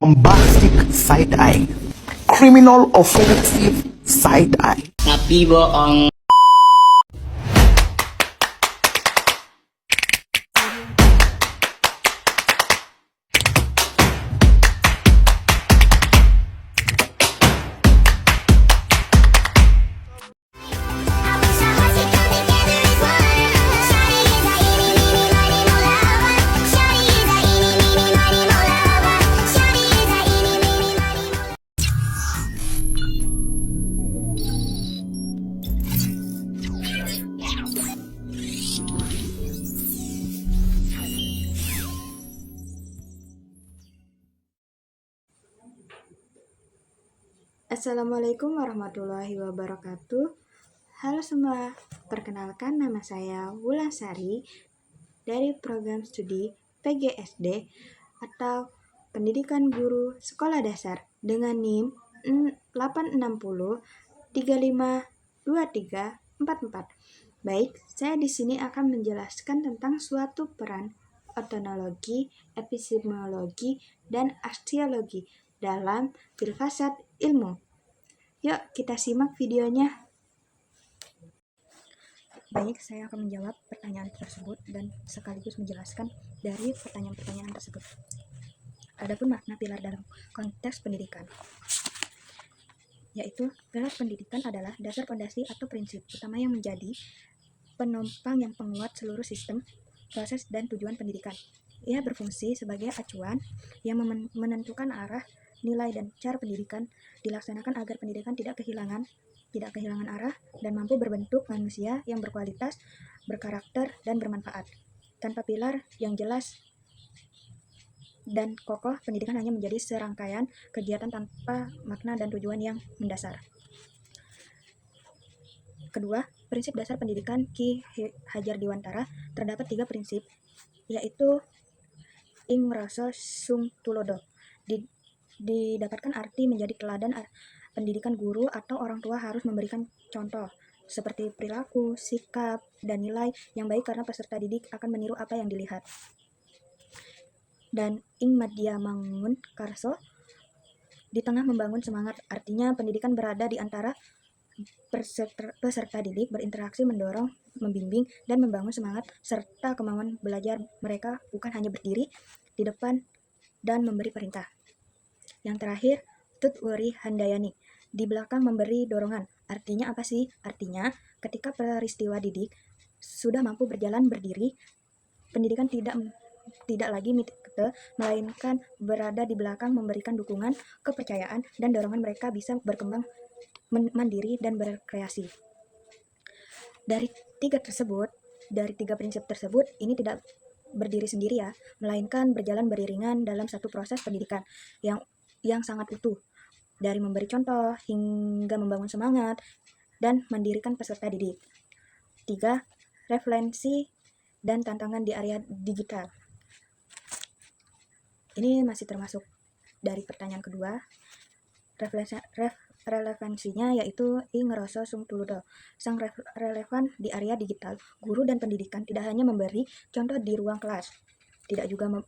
bombastic side-eye, criminal offensive side-eye. Tapi bohong. Assalamualaikum warahmatullahi wabarakatuh. Halo semua, perkenalkan nama saya Wulandari dari program studi PGSD atau Pendidikan Guru Sekolah Dasar dengan NIM 860 352344. Baik, saya di sini akan menjelaskan tentang suatu peran otonologi, epistemologi, dan aksiologi dalam filsafat ilmu. Yuk, kita simak videonya. Baik, saya akan menjawab pertanyaan tersebut dan sekaligus menjelaskan dari pertanyaan-pertanyaan tersebut. Adapun makna pilar dalam konteks pendidikan, yaitu pilar pendidikan adalah dasar fondasi atau prinsip utama yang menjadi penopang yang penguat seluruh sistem, proses, dan tujuan pendidikan. Ia berfungsi sebagai acuan yang menentukan arah, nilai, dan cara pendidikan dilaksanakan agar pendidikan tidak kehilangan arah dan mampu berbentuk manusia yang berkualitas, berkarakter, dan bermanfaat. Tanpa pilar yang jelas dan kokoh, pendidikan hanya menjadi serangkaian kegiatan tanpa makna dan tujuan yang mendasar. Kedua, prinsip dasar pendidikan Ki Hajar Dewantara terdapat 3 prinsip, yaitu ing rasa sung tulodo, didapatkan arti menjadi teladan. Pendidikan guru atau orang tua harus memberikan contoh seperti perilaku, sikap, dan nilai yang baik karena peserta didik akan meniru apa yang dilihat. Dan ing madya mangun karso, di tengah membangun semangat, artinya pendidikan berada di antara peserta didik, berinteraksi, mendorong, membimbing, dan membangun semangat serta kemauan belajar mereka, bukan hanya berdiri di depan dan memberi perintah. Yang terakhir, Tut Wuri Handayani, di belakang memberi dorongan. Artinya apa sih? Artinya ketika peristiwa didik sudah mampu berjalan berdiri, pendidikan tidak lagi mitete, melainkan berada di belakang memberikan dukungan, kepercayaan, dan dorongan mereka bisa berkembang mandiri dan berkreasi. Dari 3 prinsip tersebut, ini tidak berdiri sendiri ya, melainkan berjalan beriringan dalam satu proses pendidikan yang sangat utuh, dari memberi contoh hingga membangun semangat dan mendirikan peserta didik. 3. Referensi dan tantangan di area digital. Ini masih termasuk dari pertanyaan kedua. Relevansinya yaitu ing rasa sung tuludo, sang relevan di area digital. Guru dan pendidikan tidak hanya memberi contoh di ruang kelas, tidak juga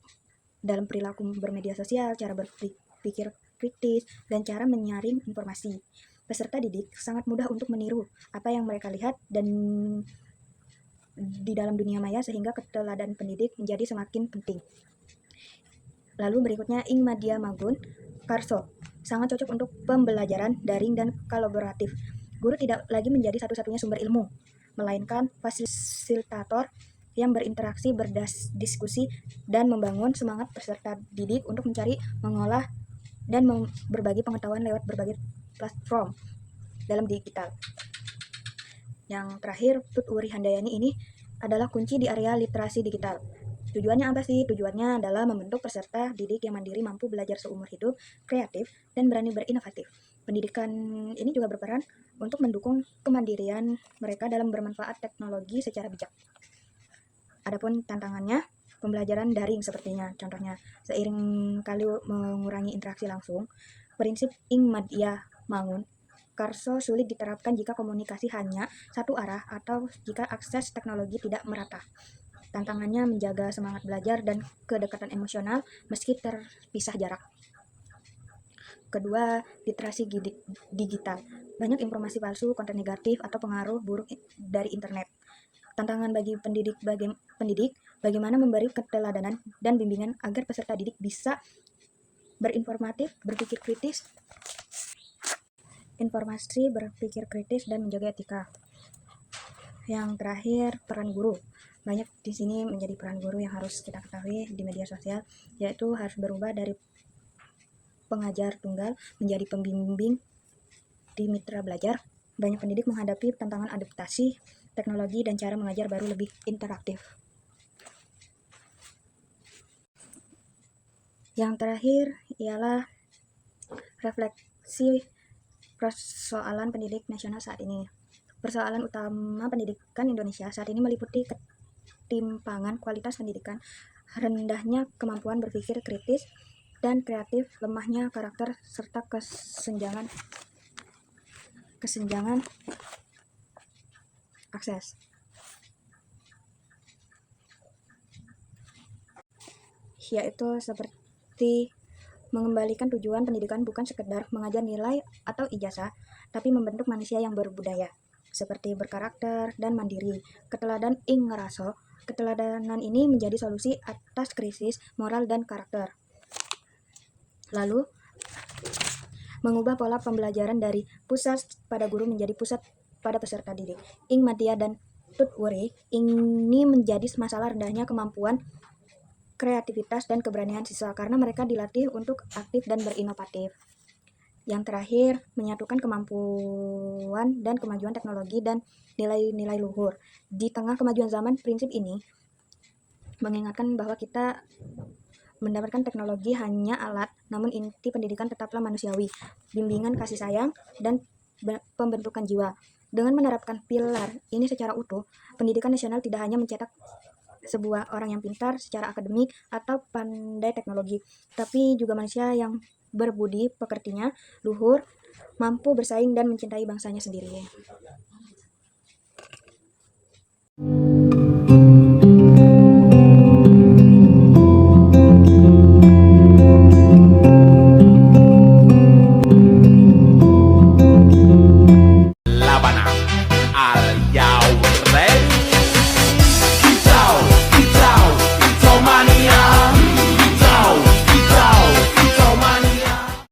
dalam perilaku bermedia sosial, cara berpikir kritis, dan cara menyaring informasi. Peserta didik sangat mudah untuk meniru apa yang mereka lihat dan di dalam dunia maya, sehingga keteladanan pendidik menjadi semakin penting. Lalu berikutnya ing madya magun karso, sangat cocok untuk pembelajaran daring dan kolaboratif. Guru tidak lagi menjadi satu-satunya sumber ilmu, melainkan fasilitator yang berinteraksi, berdiskusi, dan membangun semangat peserta didik untuk mencari, mengolah, dan berbagi pengetahuan lewat berbagai platform dalam digital. Yang terakhir, Tut Wuri Handayani ini adalah kunci di area literasi digital. Tujuannya apa sih? Tujuannya adalah membentuk peserta didik yang mandiri, mampu belajar seumur hidup, kreatif, dan berani berinovatif. Pendidikan ini juga berperan untuk mendukung kemandirian mereka dalam bermanfaat teknologi secara bijak. Adapun tantangannya, pembelajaran daring sepertinya, contohnya seiring kali mengurangi interaksi langsung, prinsip ing madya mangun karso sulit diterapkan jika komunikasi hanya satu arah atau jika akses teknologi tidak merata. Tantangannya menjaga semangat belajar dan kedekatan emosional meski terpisah jarak. kedua, literasi digital. Banyak informasi palsu, konten negatif, atau pengaruh buruk dari internet. Tantangan bagi pendidik bagaimana memberi keteladanan dan bimbingan agar peserta didik bisa berinformatif, berpikir kritis, dan menjaga etika. Yang terakhir, peran guru. Banyak di sini menjadi peran guru yang harus kita ketahui di media sosial, yaitu harus berubah dari pengajar tunggal menjadi pembimbing di mitra belajar. Banyak pendidik menghadapi tantangan adaptasi teknologi dan cara mengajar baru lebih interaktif. Yang terakhir ialah refleksi persoalan pendidik nasional saat ini. Persoalan utama pendidikan Indonesia saat ini meliputi ketimpangan kualitas pendidikan, rendahnya kemampuan berpikir kritis dan kreatif, lemahnya karakter, serta kesenjangan akses. Yaitu seperti mengembalikan tujuan pendidikan bukan sekedar mengajar nilai atau ijazah, tapi membentuk manusia yang berbudaya, seperti berkarakter dan mandiri. Keteladan ing ngeraso. Keteladanan ini menjadi solusi atas krisis moral dan karakter. Lalu, mengubah pola pembelajaran dari pusat pada guru menjadi pusat pada peserta didik. Ing Madya dan Tutwuri, ini menjadi masalah rendahnya kemampuan kreativitas dan keberanian siswa karena mereka dilatih untuk aktif dan berinovatif. Yang terakhir, menyatukan kemampuan dan kemajuan teknologi dan nilai-nilai luhur. Di tengah kemajuan zaman, prinsip ini mengingatkan bahwa kita mendapatkan teknologi hanya alat, namun inti pendidikan tetaplah manusiawi, bimbingan kasih sayang, dan pembentukan jiwa. Dengan menerapkan pilar ini secara utuh, pendidikan nasional tidak hanya mencetak sebuah orang yang pintar secara akademik atau pandai teknologi, tapi juga manusia yang berbudi pekertinya luhur, mampu bersaing dan mencintai bangsanya sendiri.